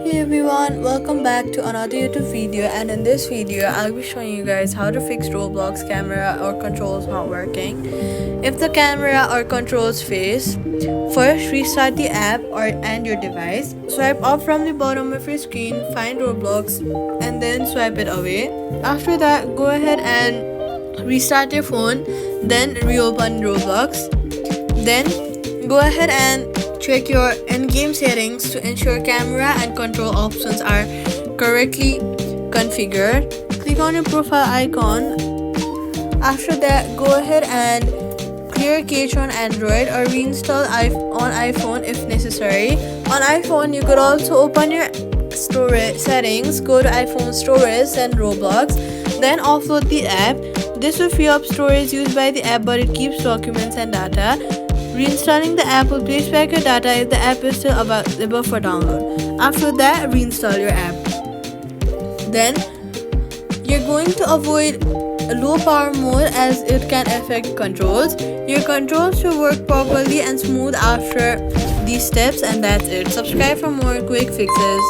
Hey everyone, welcome back to another YouTube video, and in this video I'll be showing you guys how to fix Roblox camera or controls not working. If the camera or controls face, first restart the app and your device. Swipe up from the bottom of your screen, find Roblox and then swipe it away. After that, go ahead and restart your phone, then reopen Roblox. Then go ahead and check your in-game settings to ensure camera and control options are correctly configured. Click on your profile icon. After that, go ahead and clear cache on Android or reinstall on iPhone if necessary. On iPhone, you could also open your storage settings, go to iPhone storage and Roblox, then offload the app. This will free up storage used by the app, but it keeps documents and data. Reinstalling the app will place back your data if the app is still available for download. After that, reinstall your app. Then, you're going to avoid low power mode as it can affect controls. Your controls should work properly and smooth after these steps, and that's it. Subscribe for more quick fixes.